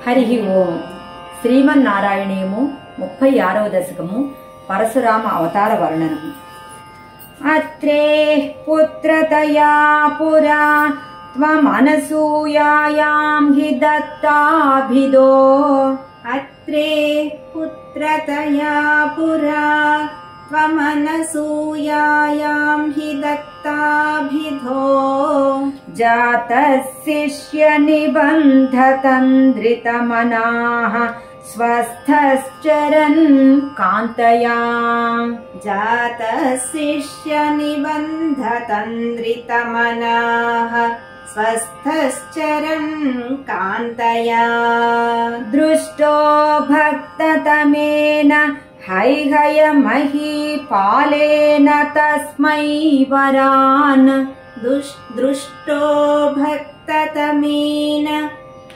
హరి ఓం. శ్రీమన్నారాయణీయము 36వ దశకము పరశురామ అవతార వర్ణనము. అత్రే పుత్రతయా పురా త్వమనసూయాయాం హి దత్తాభిదో. అత్రే పుత్రతయా పురా త్వమనసూయాయాం హి దత్తాభిదో. జాతశిష్య నిబంధతంద్రితమనాః స్వస్థశ్చరన్ కాంతయా. జాతశిష్య నిబంధతంద్రితమనాః స్వస్థశ్చరన్ కాంతయా. దృష్టో భక్తతమేన హైహయమహీపాలేన తస్మై వరాన్. దృష్టో భక్తతమేన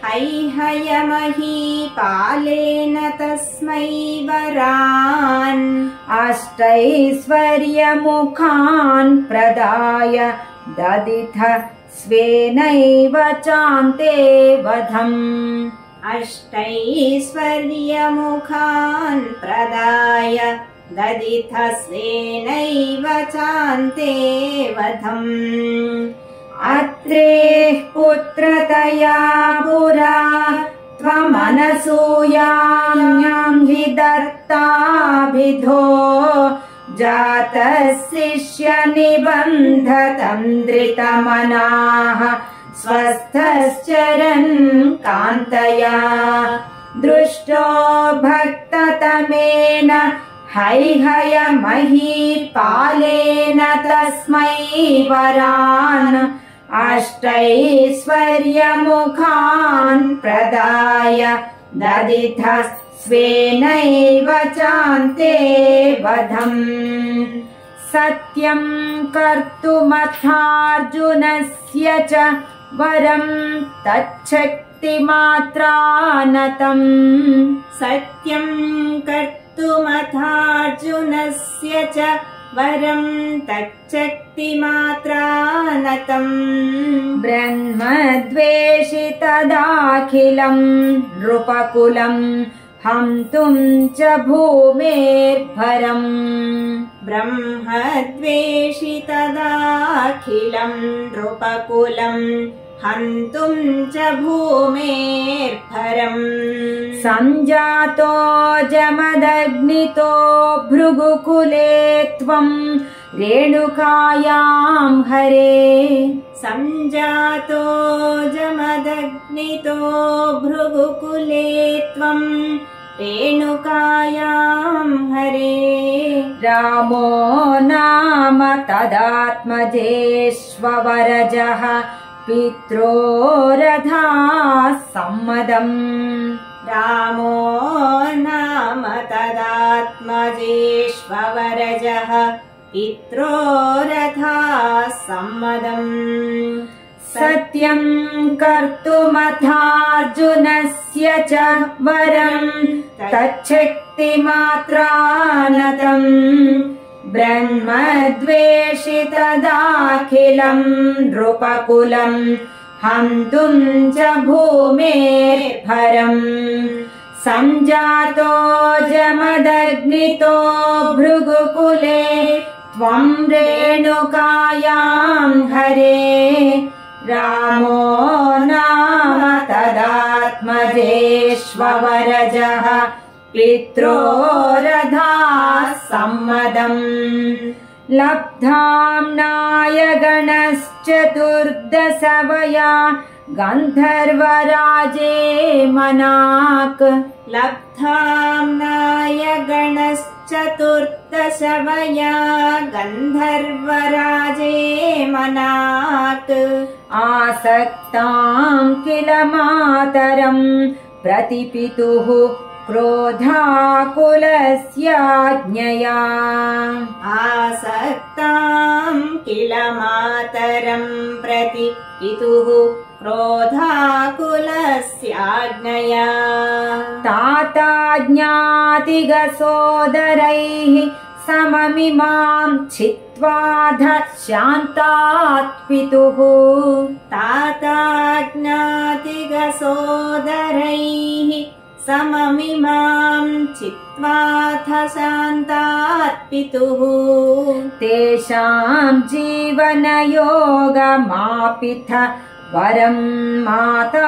హైహయమహీపాలేన తస్మై వరాన్. అష్టైశ్వర్యముఖాన్ ప్రదాయ దదిథ స్వేనైవ చాంతే వధం. అష్టైశ్వర్యముఖాన్ ప్రదాయ దదిథ స్వేనైవ చాంతే వధం. అత్రే పుత్రతయా పురా త్వమనసూయాయాం హి దత్తాభిదో. జాతశిష్య నిబంధతంద్రితమనాః స్వస్థశ్చరన్ కాంతయా. దృష్టో భక్తతమేన హైహయమహీపాలేన తస్మై వరాన్. అష్టైశ్వర్యముఖాన్ ప్రదాయ దదిథ స్వేనైవ చాంతే వధం. సత్యం కర్తుమథార్జునస్య చ వరం తచ్చక్తిమాత్రానతం. సత్యం కర్తుమథార్జునస్య చ వరం తచ్చక్తిమాత్రానతం. బ్రహ్మద్వేషితదాఖిలం నృపకులం హంతుం చ భూమేర్భరం. బ్రహ్మద్వేషితదాఖిలం నృపకులం హంతుం చ భూమేర్భరం. సంజాతో జమదగ్నితో భృగుకులే త్వం రేణుకాయాం హరే. సంజాతో జమదగ్నితో భృగుకులే త్వం రేణుకాయాం హరే. రామో నామ తదాత్మజేష్వరజః పిత్రోరథా సమ్మదం. రామో నామ తదాత్మజేష్వరజః పిత్రోరథా సమ్మదం. సత్యం కర్తుమథార్జునస్య చ వరం తచ్చక్తిమాత్రానతం. బ్రహ్మద్వేషితదాఖిలం నృపకులం హంతుం చ భూమేర్భరం. సంజాతో జమదగ్నితో భృగుకులే త్వం రేణుకాయాం హరే. రామో నామ తదాత్మజేష్వరజః పిత్రోరథా సమ్మదం. లబ్ధాంనాయ గణశ్చతుర్దశవయా గంధర్వరాజే మనాక్. లబ్ధాంనాయ గణశ్చతుర్దశవయా గంధర్వరాజే మనాక్. ఆసక్తాం కిల మాతరం ప్రతిపితుః క్రోధాకులస్యాజ్ఞయా. ఆసక్తాం కిల మాతరం ప్రతి పితుః క్రోధాకులస్యాజ్ఞయా. తాతాజ్ఞాతిగ సోదరైః సమమిమాం చిత్వ चित्वाध शान्तात् पितुः ताताज्ञातिगसोदरैः सममिमां चित्वाथ शान्तात् पितुः तेषां जीवनयोगमापिथ वरं माता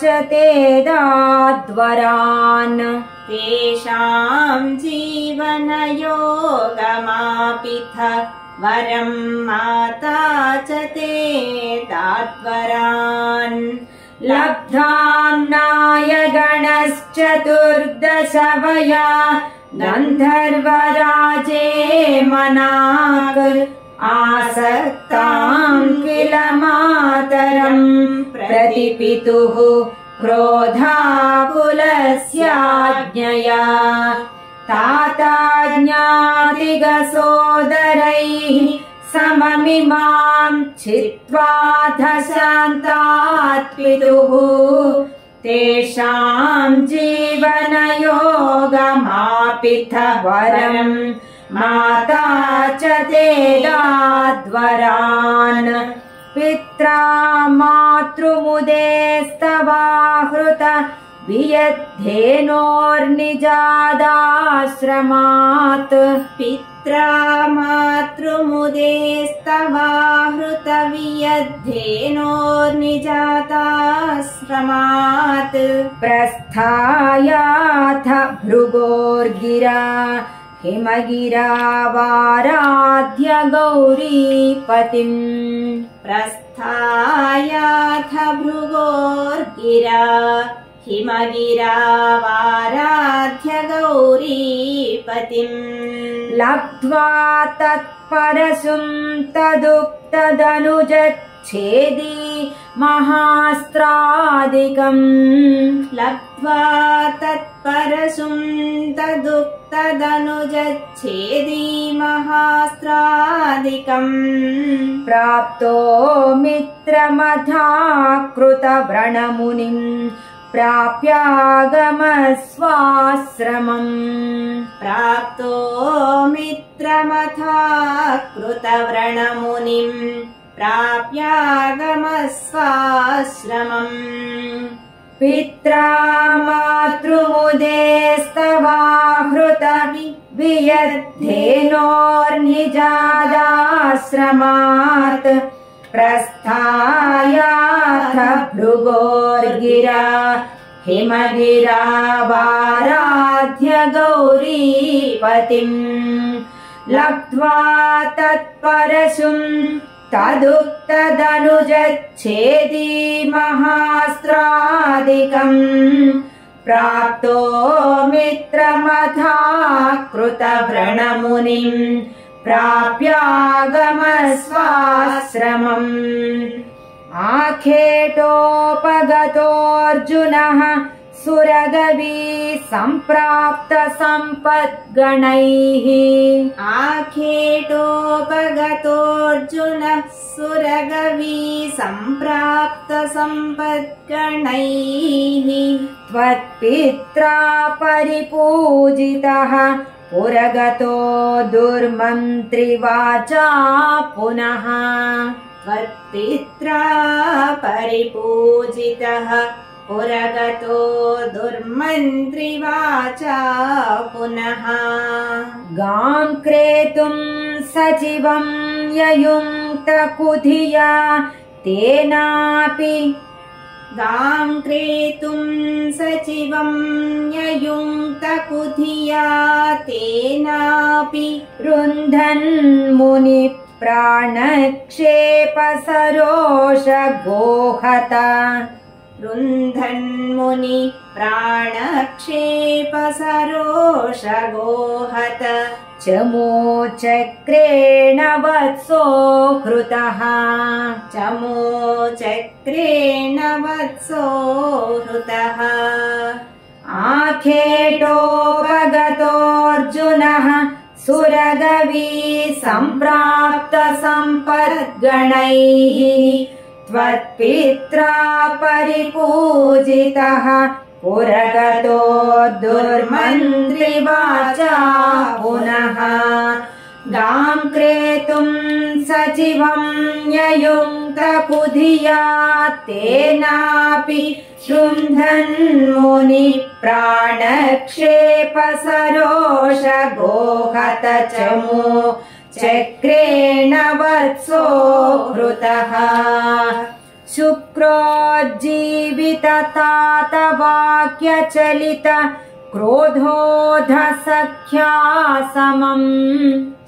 च ते दाद्वरान् तेषां जीवनयोगमापिथ वरं माता च ते दाद्वरान् लब्धाम्नाय गणश्चतुर्दश वया गन्धर्वराजे मनाक् आसक्तां किल मातरं प्रतिपितुः क्रोधाकुलस्याज्ञया ताताज्ञातिगसोदरैः सममिमां छित्त्वाथ शान्तात् पितुः तेषां जीवनयोगमापिथ वरं माता च ते दाद्वरान् पित्रा मातृमुदेस्तवाहृत वियद्धेनोर्निजादाश्रमात् पित्रा मातृमुदेस्तवाहृत वियद्धेनोर्निजाताश्रमात् प्रस्थायाथ भृगोर्गिरा हिमगिरावाराध्य गौरीपतिम् प्रस्थायाथ भृगोर्गिरा हिमगिरावाराध्य गौरीपतिम् लब्ध्वा तत्परशुं तदुक्तदनुजच्छेदी महास्त्रादिकम् लब्ध्वा तत्परशुं तदुक्तदनुजच्छेदी महास्त्रादिकम् प्राप्तो मित्रमथाकृतव्रणमुनिम् प्राप्यागमस्वाश्रमम् प्राप्तो मित्रमथाकृतव्रणमुनिम् प्राप्यागमस्वाश्रमम् पित्रा मातृमुदेस्तवाहृत वियद्धेनोर्निजादाश्रमात् प्रस्थायाथ भृगोर्गिरा हिमगिरावाराध्य गौरीपतिम् लब्ध्वा तत्परशुं तदुक्तदनुजच्छेदी महास्त्रादिकम् प्राप्तो मित्रमथाकृतव्रणमुनिम् प्राप्यागमस्वाश्रमम् आखेटोपगतोऽर्जुनः सुरगवी सम्प्राप्त सम्पद्गणैः आखेटोपगतोऽर्जुनः सुरगवी सम्प्राप्त सम्पद्गणैः त्वत्पित्रा परिपूजितः पुरगतो दुर्मन्त्रिवाचा पुनः त्वत्पित्रा परिपूजितः पुरगतो दुर्मन्त्रिवाचा पुनः गां क्रेतुं सचिवं ययुङ्क्तकुधिया तेनापि गां क्रेतुं सचिवं ययुङ्क्तकुधिया तेनापि रुन्धन्मुनि प्राणक्षेपसरोषगोहत रुन्धन्मुनि प्राणक्षेपसरोषगोहत चमोचक्रेण वत्सो हृतः चमोचक्रेण वत्सो हृतः आखेटोपगतोऽर्जुनः सुरगवी सम्प्राप्त सम्पद्गणैः त्वत्पित्रा परिपूजितः पुरगतो दुर्मन्त्रिवाचा पुनः गां क्रेतुं सचिवं ययुङ्क्तकुधिया तेनापि शृण्वन्मुनिः प्राणक्षेपसरोषगोहत चमू चक्रेण वत्सो हृतः शुक्रोज्जीविततातवाक्यचलित क्रोधोऽधसख्या समम्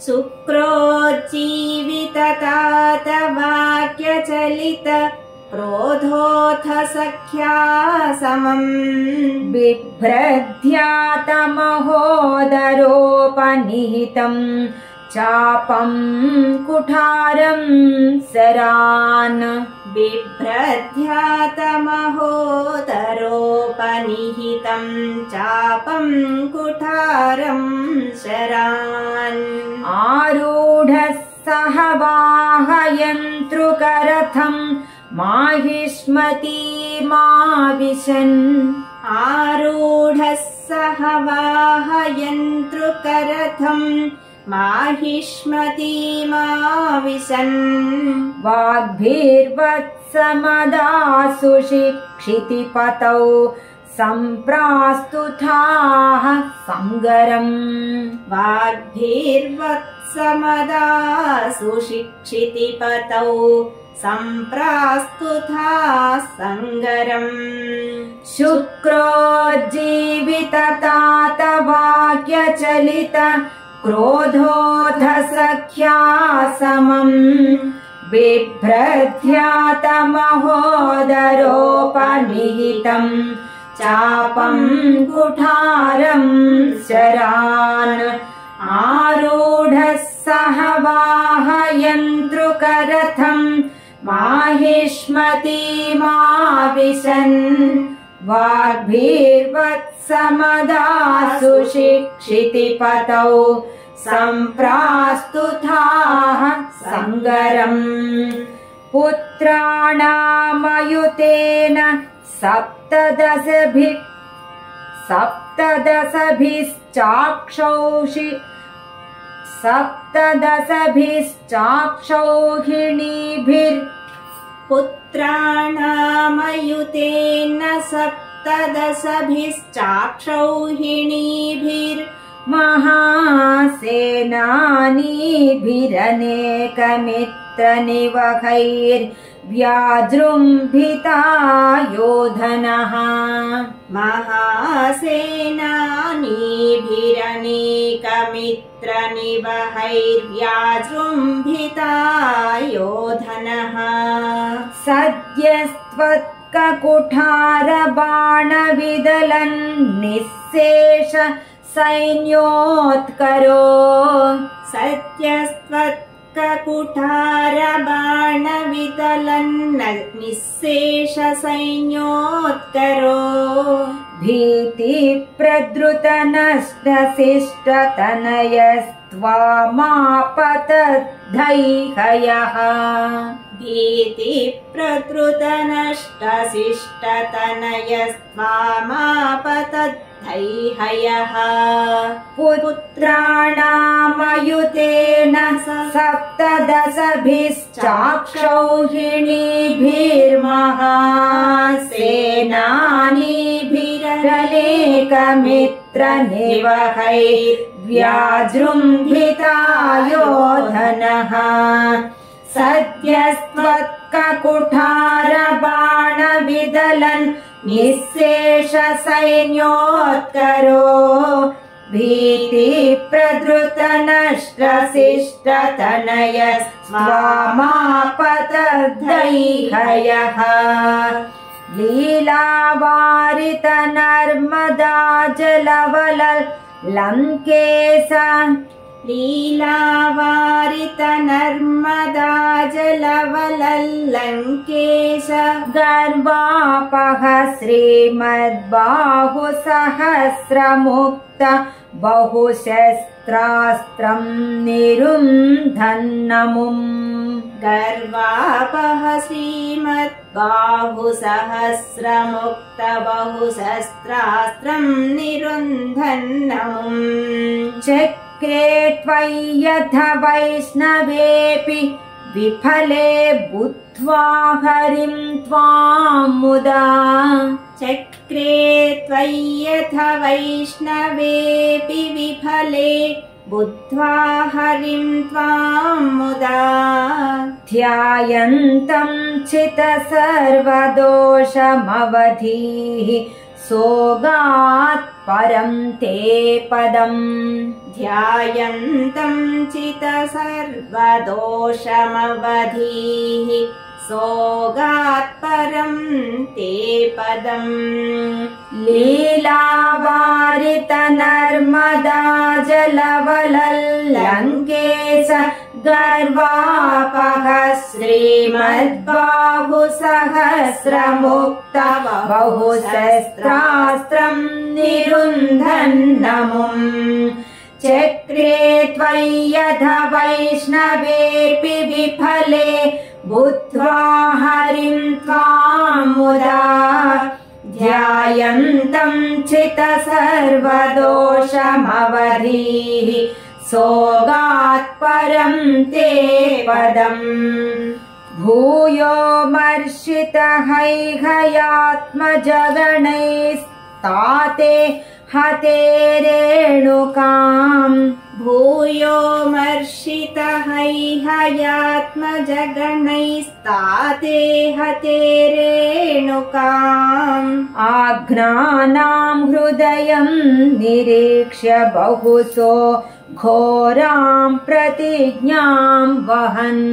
शुक्रोज्जीविततातवाक्यचलित क्रोधोऽथ सख्या समम् बिभ्रद्ध्यातमहोदरोपनिहितम् चापं कुठारं शरान् बिभ्रद्ध्यातमहोदरोपनिहितं चापं कुठारं शरान् आरूढः सह वाहयन्त्रुकरथं माहिष्मतीमाविशन् आरूढः सह वाहयन्त्रुकरथं माहिष्मतीमाविशन् वाग्भिर्वत्समदासु शिक्षितिपतौ सम्प्रास्तुताः सङ्गरम् वाग्भिर्वत्समदासु शिक्षितिपतौ सम्प्रास्तुताः सङ्गरम् शुक्रोज्जीविततातवाक्यचलित क्रोधोऽधसख्या समम् बिभ्रद्ध्यातमहोदरोपनिहितं चापं कुठारं शरान् आरूढः सह वाहयन्त्रुकरथं माहिष्मतीमाविशन् वाग्भिर्वत्समदासु शिक्षितिपतौ सम्प्रास्तुताः सङ्गरम् पुत्राणामयुतेन सप्तदशभिश्चाक्षौहिणीभिर् पुत्राणामयुतेन महासेनानीभिरनेकमित्रनिवहैर्व्याजृम्भिता योधनः महासेनानीभिरनेकमित्रनिवहैर्व्याजृम्भिता योधनः सद्यस्त्वत्ककुठारबाणविदलन् निःशेष सैन्योत्करो सत्यस्त्वत्ककुठारबाणविदलन् निःशेष सैन्योत्करो भीतिप्रद्रुतनष्टशिष्टतनयस्त्वामापतद्धैहयः भीतिप्रद्रुतनष्टशिष्टतनयस्त्वामापतद्धैहयः पुत्राणामयुतेन सप्तदशभिश्चाक्षौहिणीभिर्महासेनानीभिरनेकमित्रनिवहैर्व्याजृम्भिता योधनः सद्यस्त्वत्ककुठारबाणविदलन् निःशेष सैन्योत्करो भीतिप्रद्रुतनष्टशिष्टतनयस्त्वामापतद्धैहयः लीलावारितनर्मदा जलवललङ्केश लीलावारितनर्मदा जलवलल्लङ्केश गर्वापः श्रीमद्बाहुसहस्रमुक्त बहुशस्त्रास्त्रं निरुन्धन्नमुम् गर्वापः श्रीमद्बाहुसहस्रमुक्त बहुशस्त्रास्त्रं निरुन्धन्नमुम् चक्रे त्वय्यथ वैष्णवेऽपि विफले बुद्ध्वा हरिं त्वां मुदा चक्रे त्वय्यथ वैष्णवेऽपि विफले बुद्ध्वा हरिं त्वां मुदा ध्यायन्तं चित्तसर्वदोषमवधीः सोगात् परं ते पदम् ध्यायन्तं चित्तसर्वदोषमवधीः सोगात् परं ते पदम् लीलावारित नर्मदा जलवलल्लङ्केश गर्वापः श्रीमद्बाहुसहस्रमुक्त बहुशस्त्रास्त्रं निरुन्धन्नमुम् चक्रे त्वय्यथ वैष्णवेऽपि विफले बुद्ध्वा हरिं त्वां मुदा ध्यायन्तं चित्तसर्वदोषमवधीः सोगात् परं ते पदम् भूयो मर्षितहैहयात्मजगणैस्ताते हते रेणुकाम् भूयो मर्षितहैहयात्मजगणैस्ताते हते रेणुकाम् आघ्नानां हृदयं निरीक्ष्य बहुसो घोरां प्रतिज्ञां वहन्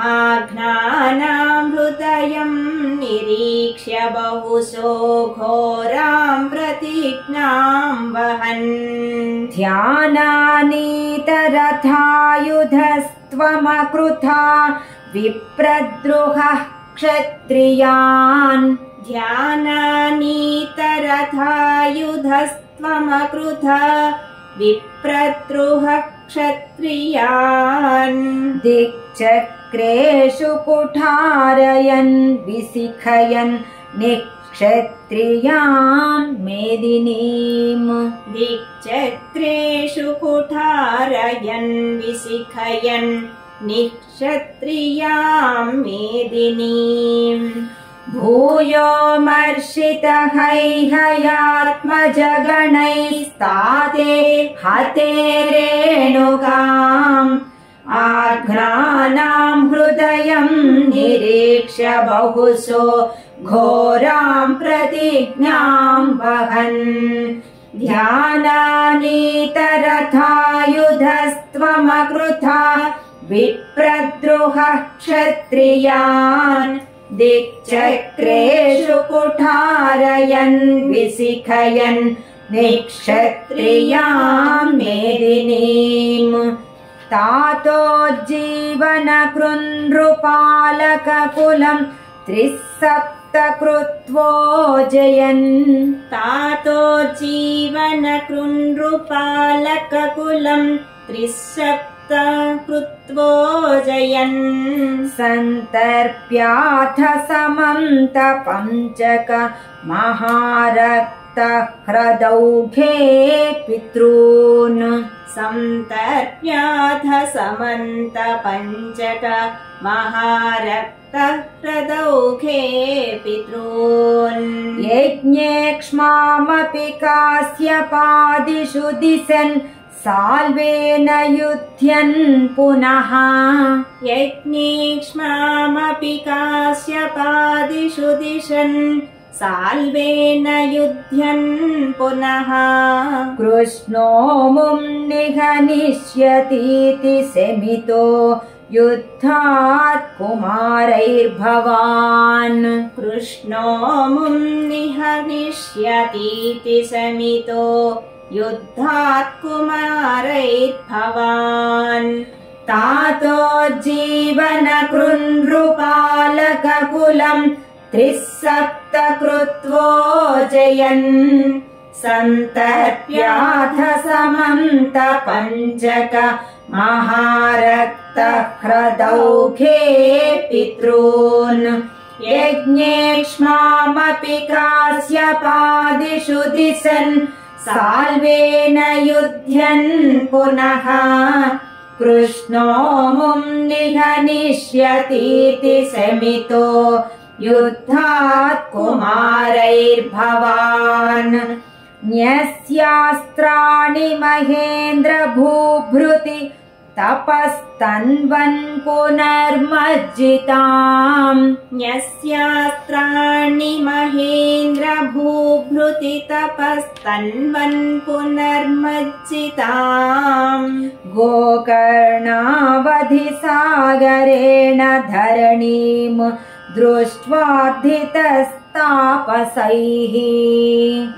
आघ्नानां हृदयं निरीक्ष्य बहुसो घोरां प्रतिज्ञां वहन् ध्यानानीतरथायुधस्त्वमकृथा विप्रद्रुहः क्षत्रियान् ध्यानानीतरथायुधस्त्वमकृथा विप्रद्रुहः क्षत्रियान् दिक्चक्रेषु कुठारयन् विशिखयन् निक्षत्रियां मेदिनीम् दिक्चक्रेषु कुठारयन् विशिखयन् निक्षत्रियां मेदिनीम् भूयो मर्षितहैहयात्मजगणैस्ताते हते रेणुकाम् आघ्नानां हृदयं निरीक्ष्य बहुसो घोरां प्रतिज्ञां वहन् ध्यानानीतरथायुधस्त्वमकृथा विप्रद्रुहः क्षत्रियान् दिक्चक्रेषु कुठारयन् विशिखयन् निक्षत्रियां मेदिनीम् तातोज्जीवनकृन्नृपालककुलं त्रिसप्तकृत्वोजयन् तातोज्जीवनकृन्नृपालककुलं त्रिसप्तकृत्वोजयन् सन्तर्प्याथ समन्त पञ्चक महारक्तह्रदौघे पितॄन् सन्तर्प्याथ समन्त पञ्चक महारक्तह्रदौघे पितॄन् यज्ञेक्ष्मामपि कास्यपादिषु दिशन् साल्वेन युध्यन् पुनः यज्ञेक्ष्मामपि कास्यपादिषु दिशन् साल्वेन युध्यन् पुनः कृष्णो मुं निहनिष्यतीति शमितो युद्धात् कुमारैर्भवान् कृष्णो मुं निहनिष्यतीति शमितो युद्धात् कुमारैर्भवान् तातोज्जीवनकृन्नृपालककुलं त्रिसप्तकृत्वोजयन् सन्तर्प्याथ समन्त पञ्चक महारक्तह्रदौघे पितॄन् यज्ञेक्ष्मामपि कास्यपादिषु दिशन् साल्वेन युध्यन् पुनः कृष्णो मुं निघनिष्यतीति शमितो युद्धात् कुमारैर्भवान् न्यस्यास्त्राणि महेन्द्र भूभृति तपस्तन्वन् पुनर्मज्जिताम् न्यस्यास्त्राणि महेन्द्र भूभृति तपस्तन्वन् पुनर्मज्जिताम् गोकर्णावधिसागरेण धरणीम् दृष्ट्वार्धितस्तापसैः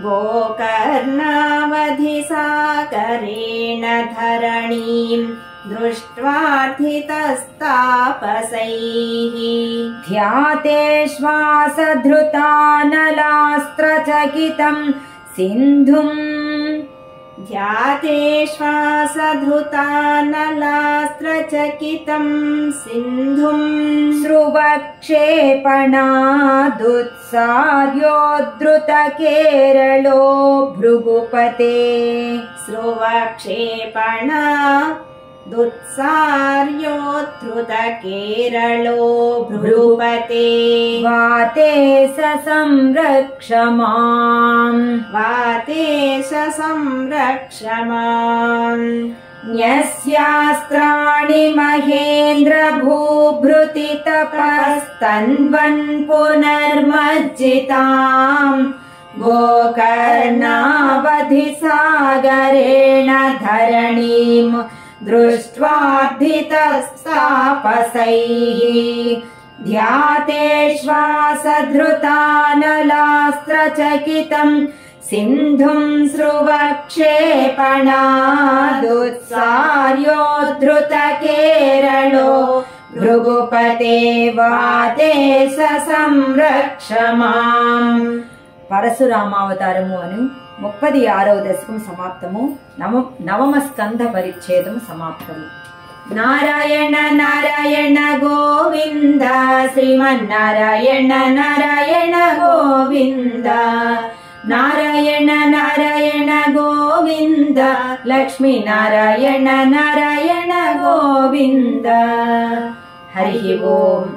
गोकर्णावधिसागरेण धरणीम् दृष्ट्वार्धितस्तापसैः ध्याते श्वासधृतानलास्त्रचकितम् सिन्धुम् ध्याते श्वासधृतानलास्त्रचकितम् सिन्धुम् स्रुवक्षेपणादुत्सार्योद्धृतकेरलो भृगुपते स्रुवक्षेपणादुत्सार्योद्धृतकेरलो भृगुपते वाते संरक्ष माम् वाते संरक्ष माम् न्यस्यास्त्राणि महेन्द्र भूभृति तपस्तन्वन् पुनर्मज्जिताम् गोकर्णावधिसागरेण धरणीम् दृष्ट्वार्धितस्तापसैः ध्याते श्वासधृतानलास्त्रचकितम् सिन्धुम् स्रुवक्षेपणादुत्सार्योद्धृतकेरलो भृगुपते वाते संरक्ष माम् పరశురామావతారము అని 36వ దశకం సమాప్తము. నవమ స్కంధ పరిచ్ఛేదం సమాప్తము. నారాయణ నారాయణ గోవింద శ్రీమన్నారాయణ నారాయణ గోవింద నారాయణ నారాయణ గోవింద లక్ష్మీ నారాయణ నారాయణ గోవింద. హరి ఓం.